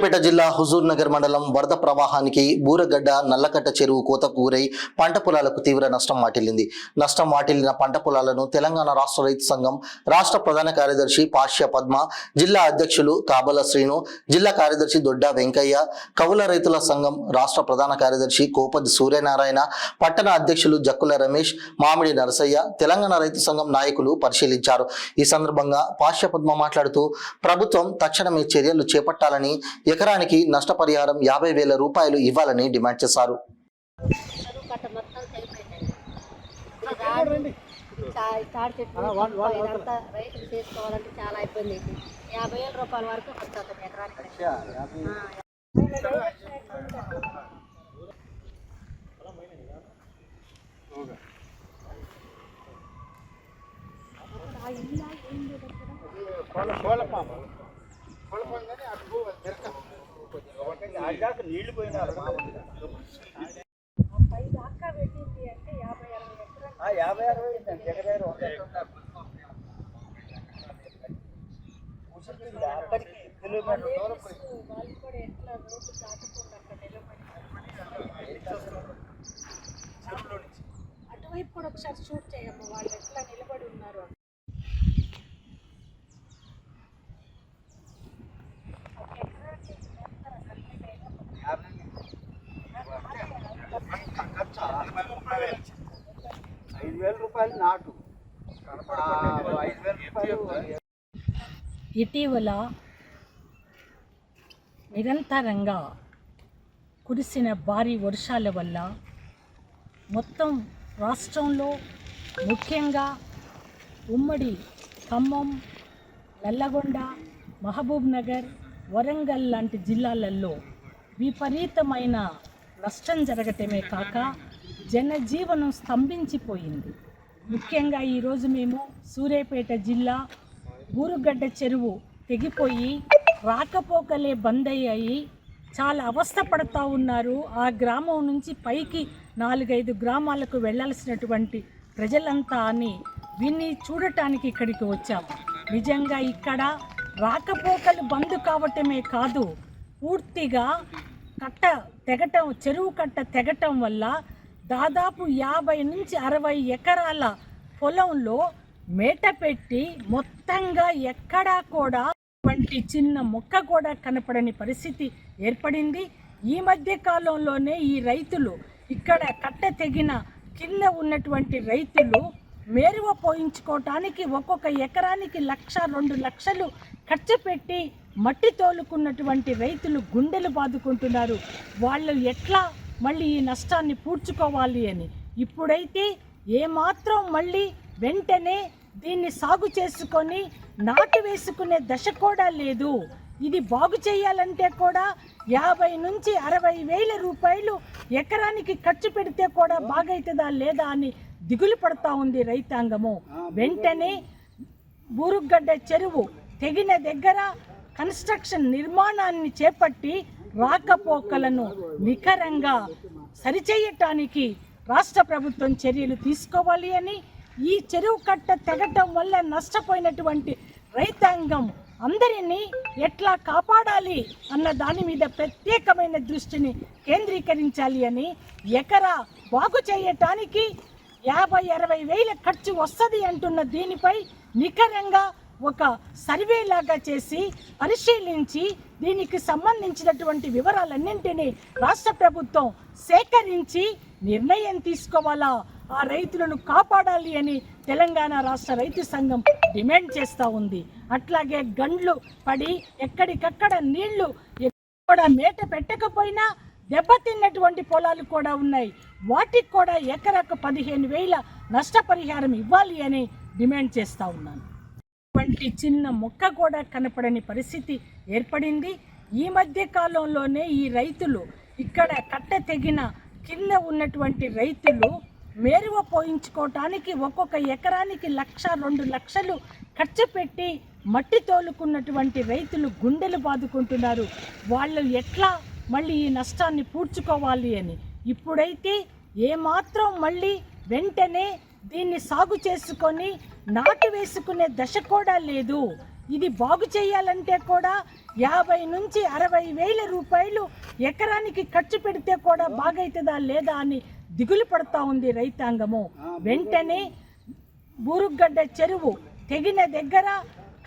సూర్యాపేట జిల్లా హుజూర్ నగర్ మండలం వరద ప్రవాహానికి బూరగడ్డ నల్లకట్ట చెరువు కోతకు గురై పంట పొలాలకు తీవ్ర నష్టం వాటిల్లింది. నష్టం వాటిల్లిన పంట పొలాలను తెలంగాణ రాష్ట్ర రైతు సంఘం రాష్ట్ర ప్రధాన కార్యదర్శి పాష్య పద్మ, జిల్లా అధ్యక్షులు కాబల శ్రీను, జిల్లా కార్యదర్శి దొడ్డ వెంకయ్య, కౌల రైతుల సంఘం రాష్ట్ర ప్రధాన కార్యదర్శి కోపది సూర్యనారాయణ, పట్టణ అధ్యక్షులు జక్కుల రమేష్, మామిడి నరసయ్య, తెలంగాణ రైతు సంఘం నాయకులు పరిశీలించారు. ఈ సందర్భంగా పాష్య పద్మ మాట్లాడుతూ ప్రభుత్వం తక్షణమే చర్యలు చేపట్టాలని, ఎకరానికి నష్టపరిహారం 50,000 రూపాయలు ఇవ్వాలని డిమాండ్ చేశారు. రైతులు చేసుకోవాలంటే చాలా ఇబ్బంది అయితే 50,000 రూపాయల వరకు వస్తుంది ఎకరానికి. నీళ్లు పోయినా 50-60 అటువైపు కూడా ఒకసారి షూట్ చేయమ్మ, వాళ్ళు ఎట్లా నిలబడి ఉన్నారు. నాటు ఇటీవల నిరంతరంగా కురిసిన భారీ వర్షాల వల్ల మొత్తం రాష్ట్రంలో, ముఖ్యంగా ఉమ్మడి ఖమ్మం, నల్లగొండ, మహబూబ్ నగర్, వరంగల్ లాంటి జిల్లాలలో విపరీతమైన నష్టం జరగటమే కాక జనజీవనం స్తంభించిపోయింది. ముఖ్యంగా ఈరోజు మేము సూర్యాపేట జిల్లా బూరుగడ్డ చెరువు తెగిపోయి రాకపోకలే బంద్ అయ్యాయి. చాలా అవస్థపడుతూ ఉన్నారు. ఆ గ్రామం నుంచి పైకి 4-5 గ్రామాలకు వెళ్ళాల్సినటువంటి ప్రజలంతా అని విని చూడటానికి ఇక్కడికి వచ్చాము. నిజంగా ఇక్కడ రాకపోకలు బంద్ కావటమే కాదు, పూర్తిగా చెరువు కట్ట తెగటం వల్ల దాదాపు 50 నుంచి 60 ఎకరాల పొలంలో మేట పెట్టి మొత్తంగా ఎక్కడా కూడా వంటి చిన్న మొక్క కూడా కనపడని పరిస్థితి ఏర్పడింది. ఈ మధ్య కాలంలోనే ఈ రైతులు ఇక్కడ కట్ట తెగిన కింద ఉన్నటువంటి రైతులు మేరువ పోయించుకోవటానికి ఒక్కొక్క ఎకరానికి 1-2 లక్షలు ఖర్చు పెట్టి మట్టి తోలుకున్నటువంటి రైతులు గుండెలు బాదుకుంటున్నారు. వాళ్ళు ఎట్లా మళ్ళీ ఈ నష్టాన్ని పూడ్చుకోవాలి అని. ఇప్పుడైతే ఏమాత్రం మళ్ళీ వెంటనే దీన్ని సాగు చేసుకొని నాటు వేసుకునే దశ కూడా లేదు. ఇది బాగు చేయాలంటే కూడా 50 నుంచి 60,000 రూపాయలు ఎకరానికి ఖర్చు పెడితే కూడా బాగైతుందా లేదా అని దిగులు పడతా ఉంది రైతాంగము. వెంటనే బూరుగడ్డ చెరువు తెగిన దగ్గర కన్స్ట్రక్షన్ నిర్మాణాన్ని చేపట్టి రాకపోకలను నికరంగా సరిచేయటానికి రాష్ట్ర ప్రభుత్వం చర్యలు తీసుకోవాలి అని, ఈ చెరువు కట్ట తెగటం వల్ల నష్టపోయినటువంటి రైతాంగం అందరినీ ఎట్లా కాపాడాలి అన్న దాని మీద ప్రత్యేకమైన దృష్టిని కేంద్రీకరించాలి అని, ఎకరా బాగు చేయటానికి 50-60,000 ఖర్చు వస్తుంది అంటున్న దీనిపై నికరంగా ఒక సర్వే లాగా చేసి పరిశీలించి దీనికి సంబంధించినటువంటి వివరాలన్నింటినీ రాష్ట్ర ప్రభుత్వం సేకరించి నిర్ణయం తీసుకోవాలా, ఆ రైతులను కాపాడాలి అని తెలంగాణ రాష్ట్ర రైతు సంఘం డిమాండ్ చేస్తూ ఉంది. అట్లాగే గండ్లు పడి ఎక్కడికక్కడ నీళ్లు కూడా మేట పెట్టకపోయినా దెబ్బతిన్నటువంటి పొలాలు కూడా ఉన్నాయి. వాటికి కూడా ఎకరాకు 15,000 నష్టపరిహారం ఇవ్వాలి అని డిమాండ్ చేస్తూ ఉన్నాను. వంటి చిన్న మొక్క కూడా కనపడని పరిస్థితి ఏర్పడింది. ఈ మధ్య కాలంలోనే ఈ రైతులు ఇక్కడ కట్ట తెగిన కింద ఉన్నటువంటి రైతులు మేరువ పోయించుకోవటానికి ఒక్కొక్క ఎకరానికి 1-2 లక్షలు ఖర్చు పెట్టి మట్టి తోలుకున్నటువంటి రైతులు గుండెలు బాదుకుంటున్నారు. వాళ్ళు ఎట్లా మళ్ళీ ఈ నష్టాన్ని పూడ్చుకోవాలి అని. ఇప్పుడైతే ఏమాత్రం మళ్ళీ వెంటనే దీన్ని సాగు చేసుకొని నాటు వేసుకునే దశ కూడా లేదు. ఇది బాగు చేయాలంటే కూడా 50 నుంచి 60 వేల రూపాయలు ఎకరానికి ఖర్చు పెడితే కూడా బాగైతుందా లేదా అని దిగులు పడుతూ ఉంది రైతాంగము. వెంటనే బూరుగడ్డ చెరువు తెగిన దగ్గర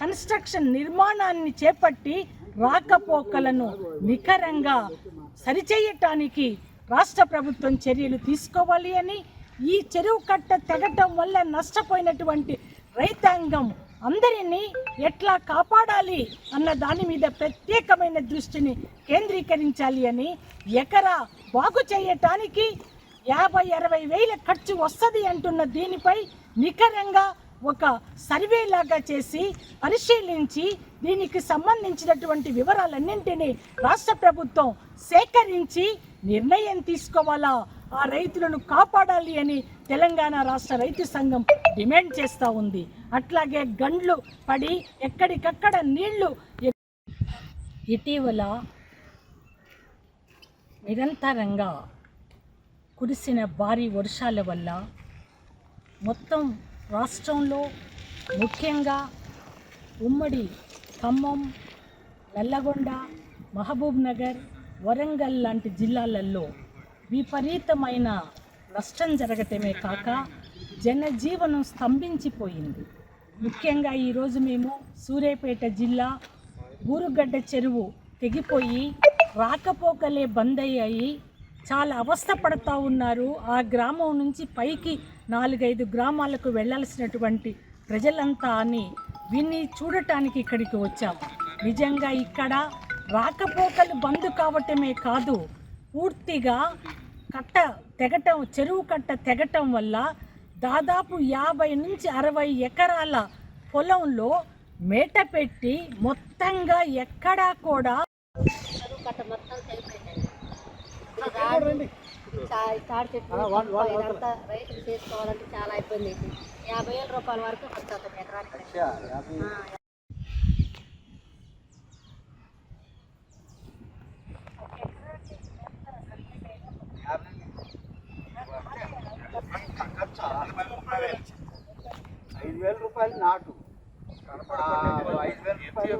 కన్స్ట్రక్షన్ నిర్మాణాన్ని చేపట్టి రాకపోకలను నికరంగా సరిచేయటానికి రాష్ట్ర ప్రభుత్వం చర్యలు తీసుకోవాలి అని, ఈ చెరువు కట్ట తెగటం వల్ల నష్టపోయినటువంటి రైతాంగం అందరినీ ఎట్లా కాపాడాలి అన్న దాని మీద ప్రత్యేకమైన దృష్టిని కేంద్రీకరించాలి అని, ఎకరా బాగు చేయటానికి 50-60 వేల ఖర్చు వస్తుంది అంటున్న దీనిపై నికరంగా ఒక సర్వే లాగా చేసి పరిశీలించి దీనికి సంబంధించినటువంటి వివరాలన్నింటినీ రాష్ట్ర ప్రభుత్వం సేకరించి నిర్ణయం తీసుకోవాలా, ఆ రైతులను కాపాడాలి అని తెలంగాణ రాష్ట్ర రైతు సంఘం డిమాండ్ చేస్తూ ఉంది. అట్లాగే గండ్లు పడి ఎక్కడికక్కడ నీళ్లు ఇటీవల నిరంతరంగా కురిసిన భారీ వర్షాల వల్ల మొత్తం రాష్ట్రంలో ముఖ్యంగా ఉమ్మడి ఖమ్మం, నల్లగొండ, మహబూబ్ నగర్, వరంగల్ లాంటి జిల్లాలలో విపరీతమైన నష్టం జరగటమే కాక జనజీవనం స్తంభించిపోయింది. ముఖ్యంగా ఈరోజు మేము సూర్యాపేట జిల్లా బూరుగడ్డ చెరువు తెగిపోయి రాకపోకలే బంద్ అయ్యాయి. చాలా అవస్థ పడుతూ ఉన్నారు. ఆ గ్రామం నుంచి పైకి 4-5 గ్రామాలకు వెళ్ళాల్సినటువంటి ప్రజలంతా అని విని చూడటానికి ఇక్కడికి వచ్చాం. నిజంగా ఇక్కడ రాకపోకలు బంద్ కావటమే కాదు, పూర్తిగా చెరువు కట్ట తెగటం వల్ల దాదాపు 50 నుంచి 60 ఎకరాల పొలంలో మేట పెట్టి మొత్తంగా ఎక్కడా కూడా చెరువు కట్ట మొత్తం తెగిపోయిందండి. తాడి చెట్లు ఇదంతా రైతులు చేసుకోవాలంటే చాలా ఇబ్బంది అవుతుంది. 50,000 రూపాయల వరకు ఖర్చు అవుతుంది ఎకరానికి. ₹5,000 నాటు, 5,000 రూపాయలు